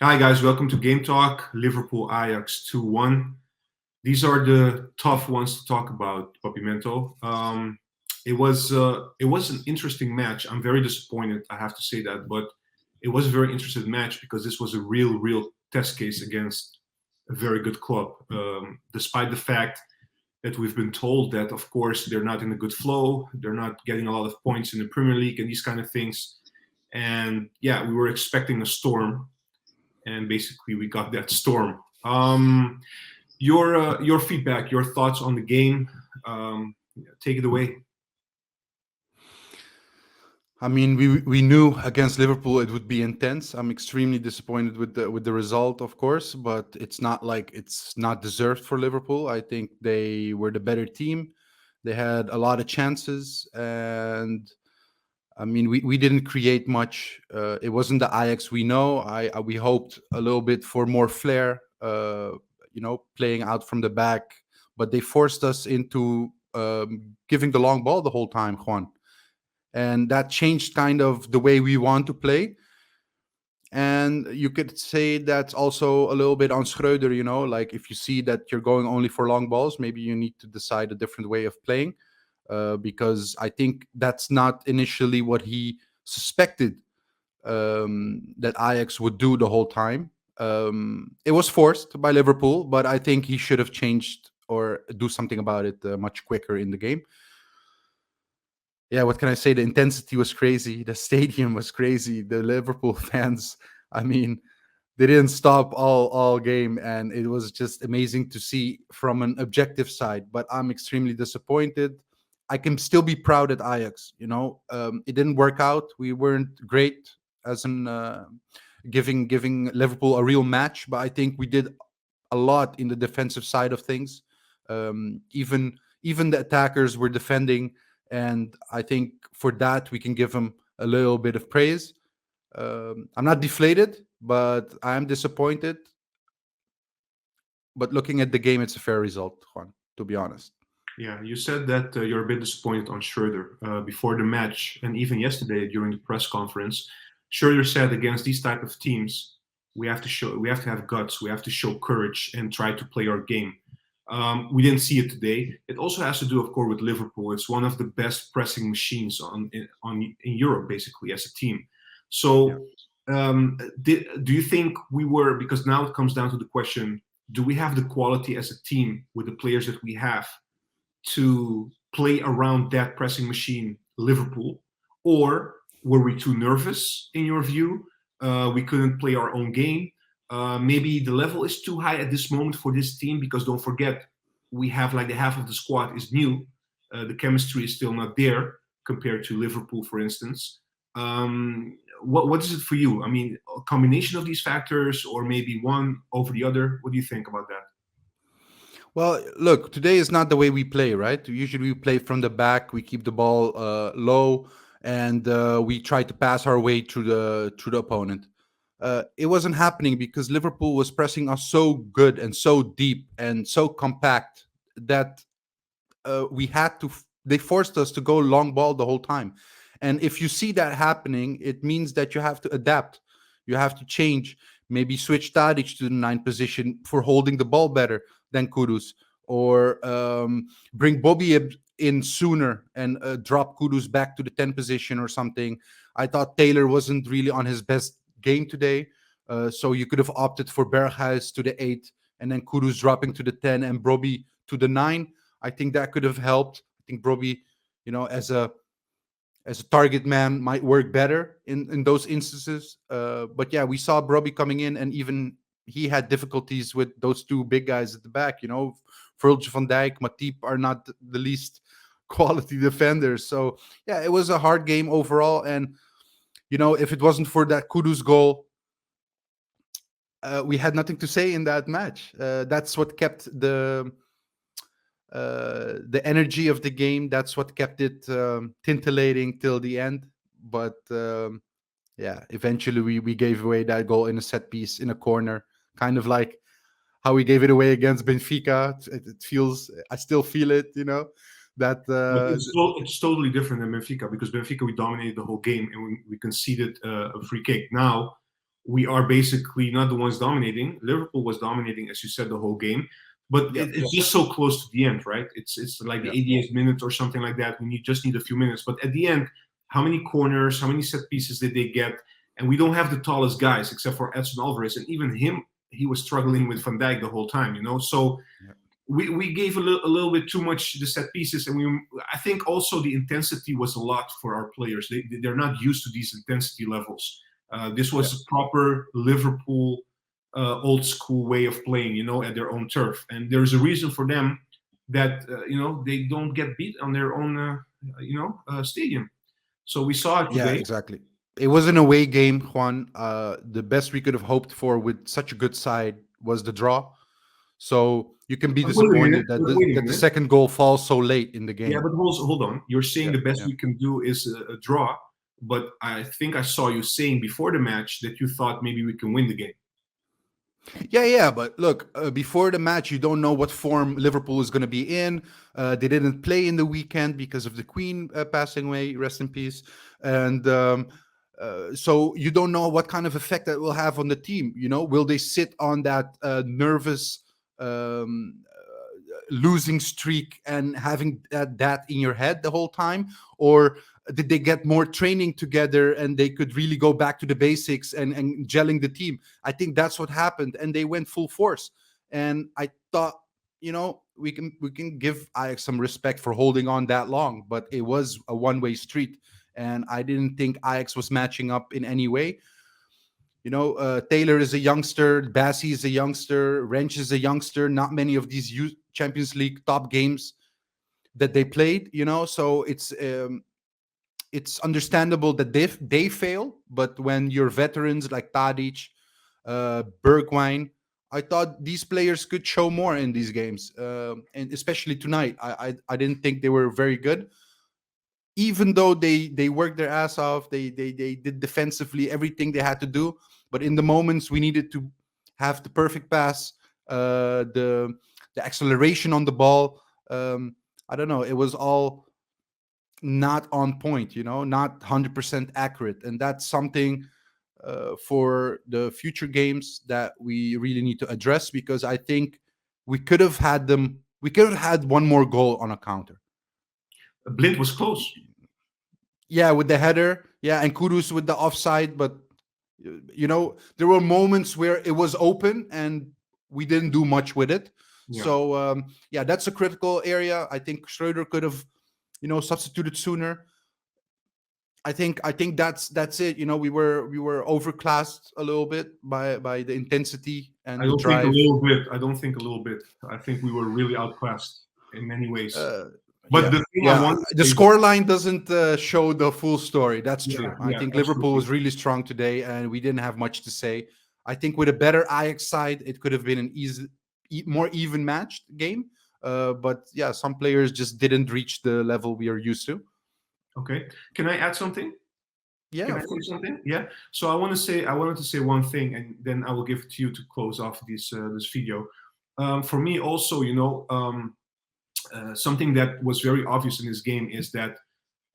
Hi guys, welcome to GameTalk Liverpool Ajax 2-1. These are the tough ones to talk about, PapiMento. It was an interesting match. I'm very disappointed, I have to say that, but it was a very interesting match because this was a real test case against a very good club. Despite the fact that we've been told that, of course, they're not in a good flow, they're not getting a lot of points in the Premier League and these kind of things. And yeah, we were expecting a storm, and basically we got that storm. Your feedback, your thoughts on the game. Take it away. I mean, we knew against Liverpool it would be intense. I'm extremely disappointed with the result, of course, but it's not like it's not deserved for Liverpool. I think they were the better team. They had a lot of chances, and I mean, we didn't create much. It wasn't the Ajax we know. We hoped a little bit for more flair, playing out from the back, but they forced us into giving the long ball the whole time, Juan, and that changed kind of the way we want to play. And you could say that's also a little bit on Schreuder, like if you see that you're going only for long balls, maybe you need to decide a different way of playing, because I think that's not initially what he suspected that Ajax would do the whole time. It was forced by Liverpool, but I think he should have changed or do something about it much quicker in the game. Yeah, what can I say? The intensity was crazy. The stadium was crazy. The Liverpool fans, I mean, they didn't stop all game, and it was just amazing to see from an objective side. But I'm extremely disappointed. I can still be proud at Ajax. It didn't work out. We weren't great as in giving Liverpool a real match, but I think we did a lot in the defensive side of things. Even the attackers were defending, and I think for that we can give them a little bit of praise. I'm not deflated, but I am disappointed. But looking at the game, it's a fair result, Juan, to be honest. Yeah, you said that you're a bit disappointed on Schroeder before the match, and even yesterday during the press conference. Schroeder said against these type of teams, we have to have guts, we have to show courage and try to play our game. We didn't see it today. It also has to do, of course, with Liverpool. It's one of the best pressing machines in Europe, basically, as a team. Yeah. So, do you think we were? Because now it comes down to the question: do we have the quality as a team with the players that we have to play around that pressing machine, Liverpool, or were we too nervous in your view? We couldn't play our own game. Maybe the level is too high at this moment for this team because don't forget we have like the half of the squad is new. The chemistry is still not there compared to Liverpool, for instance. What is it for you? I mean, a combination of these factors, or maybe one over the other. What do you think about that? Well, look, today is not the way we play, right? Usually we play from the back, we keep the ball low, and we try to pass our way through the opponent. It wasn't happening because Liverpool was pressing us so good and so deep and so compact that we had to. They forced us to go long ball the whole time, and if you see that happening, it means that you have to adapt. You have to change. Maybe switch Tadic to the 9 position for holding the ball better than Kudus, or bring Bobby in sooner and drop Kudus back to the 10 position or something. I thought Taylor wasn't really on his best game today, so you could have opted for Berghuis to the 8 and then Kudus dropping to the 10 and Bobby to the 9. I think that could have helped. I think Broby, as a target man, might work better in those instances. But yeah, we saw Broby coming in, and even he had difficulties with those two big guys at the back. Virgil van Dijk, Matip are not the least quality defenders. So yeah, it was a hard game overall. And if it wasn't for that Kudus goal, we had nothing to say in that match. That's what kept the energy of the game. That's what kept it tintillating till the end. But yeah, eventually we gave away that goal in a set piece in a corner, kind of like how we gave it away against Benfica. It feels, I still feel it, that But it's totally different than Benfica because Benfica we dominated the whole game and we conceded a free kick. Now we are basically not the ones dominating. Liverpool was dominating, as you said, the whole game. But Yeah, it's just so close to the end, right? It's like the yeah, 88th minute or something like that. Just need a few minutes. But at the end, how many corners, how many set pieces did they get? And we don't have the tallest guys except for Edson Alvarez, and even him, he was struggling with Van Dijk the whole time, you know. So yeah, we gave a little bit too much the set pieces, and I think also the intensity was a lot for our players. They're not used to these intensity levels. This yeah. was a proper Liverpool old school way of playing, you know, at their own turf, and there's a reason for them that you know, they don't get beat on their own stadium. So we saw it Yeah, today. exactly. It was an away game, Juan. The best we could have hoped for with such a good side was the draw. So you can be But wait a minute. disappointed that But wait a the minute. second goal falls so late in the Yeah, game. but hold on. You're saying Yeah, the best yeah. we can do is a draw, but I think I saw you saying before the match that you thought maybe we can win the game. Yeah, yeah, but look, before the match, you don't know what form Liverpool is going to be in. They didn't play in the weekend because of the Queen passing away, rest in peace, and so you don't know what kind of effect that will have on the team. You know, will they sit on that nervous losing streak and having that in your head the whole time, or did they get more training together and they could really go back to the basics and gelling the team? I think that's what happened, and they went full force. And I thought, you know, we can give Ajax some respect for holding on that long, but it was a one-way street, and I didn't think Ajax was matching up in any way. You know, Taylor is a youngster, Bassi is a youngster, Wrench is a youngster. Not many of these Champions League top games that they played, you know, so it's understandable that they fail, but when you're veterans like Tadic, Bergwijn, I thought these players could show more in these games, and especially tonight. I didn't think they were very good, even though they worked their ass off. They did defensively everything they had to do, but in the moments we needed to have the perfect pass, the acceleration on the ball. I don't know. It was all not on point, you know, not 100% accurate. And that's something for the future games that we really need to address, because I think we could have had one more goal on a counter. Blind was close. Yeah, with the header. Yeah, and Kudus with the offside. But, you know, there were moments where it was open and we didn't do much with it. Yeah. So, yeah, that's a critical area. I think Schroeder could have, you know, substituted sooner. I think that's it. You know, we were overclassed a little bit by the intensity I and the don't think a drive. little bit. I don't think a little bit. I think we were really outclassed in many ways. But Yeah, the thing I yeah. want to The say, scoreline doesn't show the full story. That's yeah, true. I yeah, think Liverpool absolutely. was really strong today, and we didn't have much to say. I think with a better Ajax side, it could have been an more even matched game. But yeah, some players just didn't reach the level we are used to. Okay. Can I add something? Yeah, Can I of say course. something? Yeah. So I wanted to say one thing, and then I will give it to you to close off this video. For me, also, you know, something that was very obvious in this game is that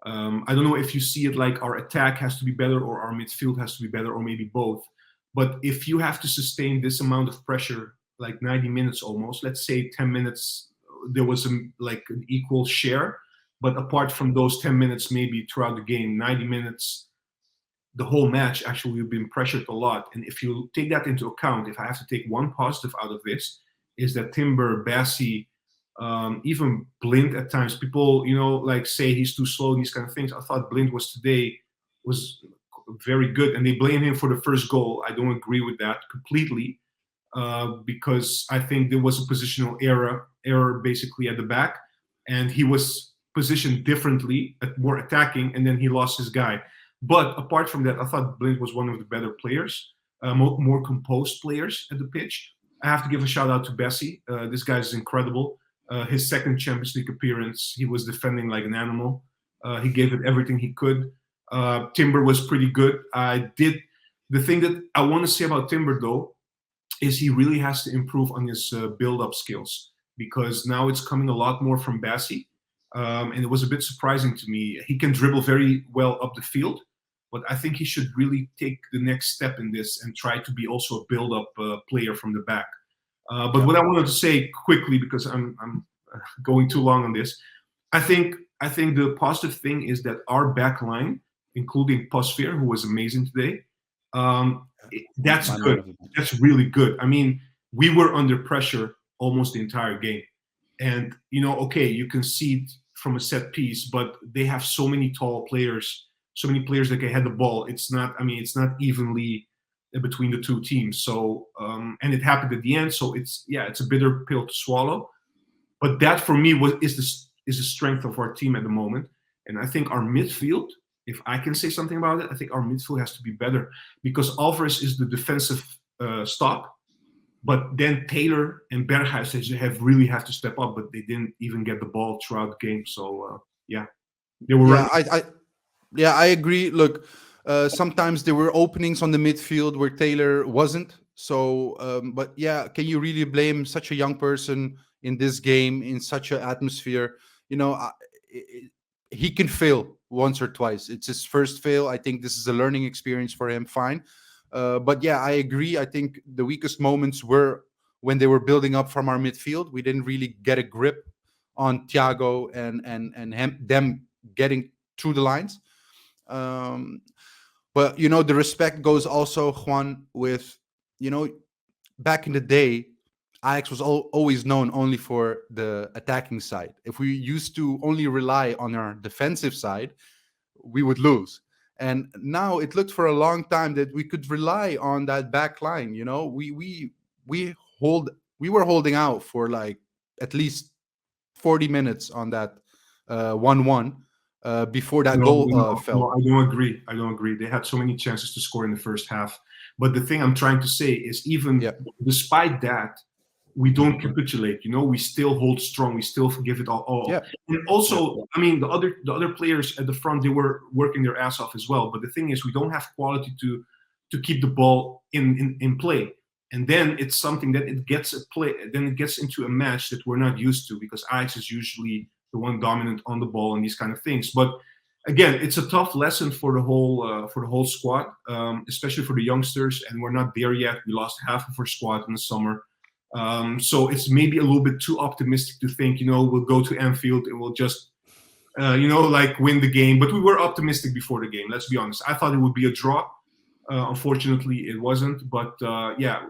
I don't know if you see it like our attack has to be better or our midfield has to be better or maybe both. But if you have to sustain this amount of pressure, like 90 minutes almost, let's say 10 minutes, there was like an equal share. But apart from those 10 minutes, maybe throughout the game, 90 minutes, the whole match, actually, we've been pressured a lot. And if you take that into account, if I have to take one positive out of this, is that Timber, Bassi, even Blind at times, people, you know, like say he's too slow and these kind of things. I thought Blind was very good, and they blame him for the first goal. I don't agree with that completely, because I think there was a positional error basically at the back, and he was positioned differently, more attacking, and then he lost his guy. But apart from that, I thought Blind was one of the better players, more composed players at the pitch. I have to give a shout out to Bessie. This guy is incredible. His second Champions League appearance, he was defending like an animal. He gave it everything he could. Timber was pretty good. The thing that I want to say about Timber though is he really has to improve on his build-up skills, because now it's coming a lot more from Bassi, and it was a bit surprising to me. He can dribble very well up the field, but I think he should really take the next step in this and try to be also a build-up player from the back. But Yeah. what I wanted to say quickly, because I'm going too long on this, I think the positive thing is that our back line, including Posfear, who was amazing today, that's My man good. of the match. That's really good. I mean, we were under pressure almost the entire game, and okay, you concede from a set piece, but they have so many tall players, so many players that can head the ball. It's not. I mean, it's not evenly between the two teams. So, and it happened at the end. So it's a bitter pill to swallow. But that for me is the strength of our team at the moment. And I think our midfield, if I can say something about it, I think our midfield has to be better because Alvarez is the defensive stop. But then Taylor and Berghuis really have to step up, but they didn't even get the ball throughout the game. So yeah, they were Yeah, running. I agree. Look, sometimes there were openings on the midfield where Taylor wasn't. So, but yeah, can you really blame such a young person in this game in such an atmosphere? You know, he can fail once or twice. It's his first fail. I think this is a learning experience for him. Fine, but yeah, I agree. I think the weakest moments were when they were building up from our midfield. We didn't really get a grip on Thiago and them getting through the lines. Um, but the respect goes also, Juan, with you know back in the day, Ajax was always known only for the attacking side. If we used to only rely on our defensive side, we would lose. And now it looked for a long time that we could rely on that back line. We hold we were holding out for like at least 40 minutes on that 1-1 before that No, goal no, no, fell. I don't agree. I don't agree. They had so many chances to score in the first half. But the thing I'm trying to say is, even Yeah, despite that, we don't capitulate. We still hold strong. We still give it all. yeah, And yeah, also, I mean, the other players at the front, they were working their ass off as well. But the thing is, we don't have quality to keep the ball in play. And then it's something that it gets a play. Then it gets into a match that we're not used to because Ajax is usually the one dominant on the ball and these kind of things. But again, it's a tough lesson for the whole squad, especially for the youngsters. And we're not there yet. We lost half of our squad in the summer, so it's maybe a little bit too optimistic to think we'll go to Anfield and we'll just like win the game. But we were optimistic before the game. Let's be honest. I thought it would be a draw. Unfortunately, it wasn't. But yeah,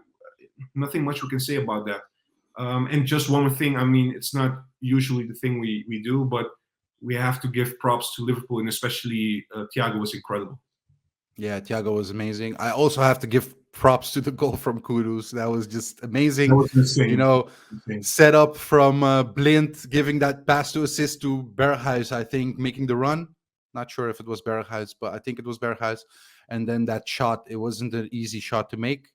nothing much we can say about that. And just one more thing. I mean, it's not usually the thing we do, but we have to give props to Liverpool, and especially Thiago was incredible. yeah. Thiago was amazing. I also have to give props to the goal from Kudus. That was just That amazing. was You insane. know, Insane. set up from Blind, giving that pass to assist to Berghuis, I think, making the run. Not sure if it was Berghuis, but I think it was Berghuis. And then that shot, it wasn't an easy shot to make.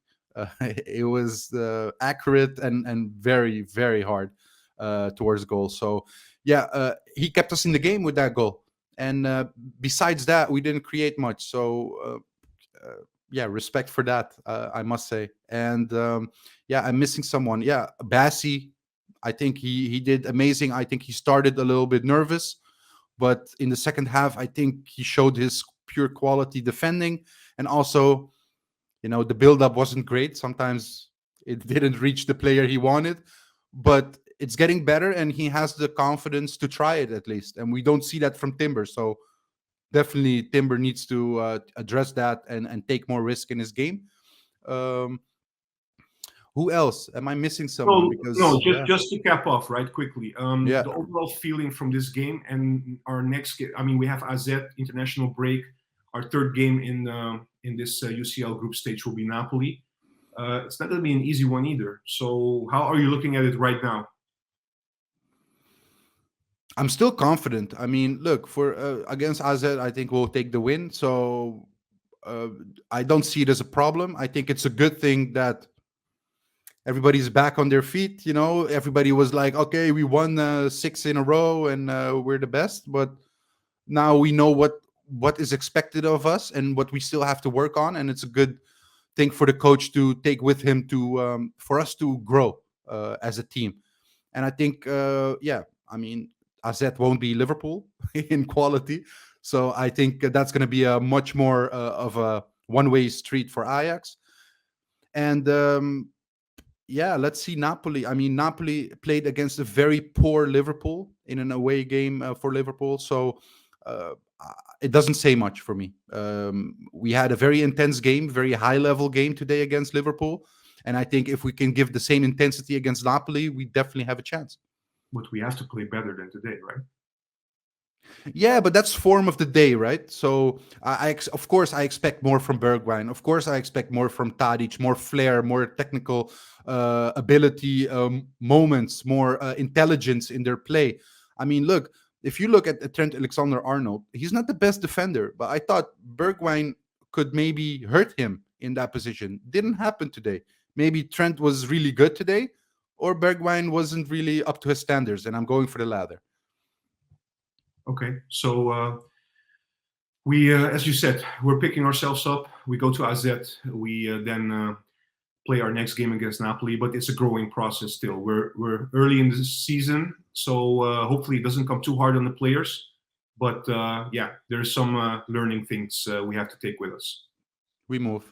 It was accurate and very, very hard towards goal. So, yeah, he kept us in the game with that goal. And besides that, we didn't create much. So, yeah, respect for that, I must say. And yeah, I'm missing someone. Yeah, Bassi, I think he did amazing. I think he started a little bit nervous, but in the second half, I think he showed his pure quality defending, and also, the build-up wasn't great. Sometimes it didn't reach the player he wanted, but it's getting better, and he has the confidence to try it at least. And we don't see that from Timber, so definitely Timber needs to address that and take more risk in his game. Um, who else? Am I missing someone? No, no, Because just to cap off right quickly. yeah, The overall feeling from this game and our next game. I mean, we have AZ international break. Our third game in this UCL group stage will be Napoli. It's not going to be an easy one either. So, how are you looking at it right now? I'm still confident. I mean, look, for against AZ, I think we'll take the win. So uh, I don't see it as a problem. I think it's a good thing that everybody's back on their feet. Everybody was like, okay, we won 6 in a row and we're the best. But now we know what is expected of us and what we still have to work on, and it's a good thing for the coach to take with him to for us to grow as a team. And I think, yeah, I mean, AZ won't be Liverpool in quality, So I think that's going to be a much more of a one-way street for Ajax. And yeah, let's see Napoli. I mean, Napoli played against a very poor Liverpool in an away game for Liverpool. So uh, it doesn't say much for me. We had a very intense game, very high-level game today against Liverpool. And I think if we can give the same intensity against Napoli, we definitely have a chance. But we have to play better than today, right? Yeah, but that's form of the day, right? So of course, I expect more from Bergwijn. Of course, I expect more from Tadic, more flair, more technical ability, moments, more intelligence in their play. I mean, look, if you look at Trent Alexander-Arnold, he's not the best defender, but I thought Bergwijn could maybe hurt him in that position. Didn't happen today. Maybe Trent was really good today, or Bergwijn wasn't really up to his standards, and I'm going for the latter. Okay, so we, as you said, we're picking ourselves up. We go to AZ. We then play our next game against Napoli, but it's a growing process still. We're early in the season, so hopefully it doesn't come too hard on the players. But yeah, there's some learning things we have to take with us. We move.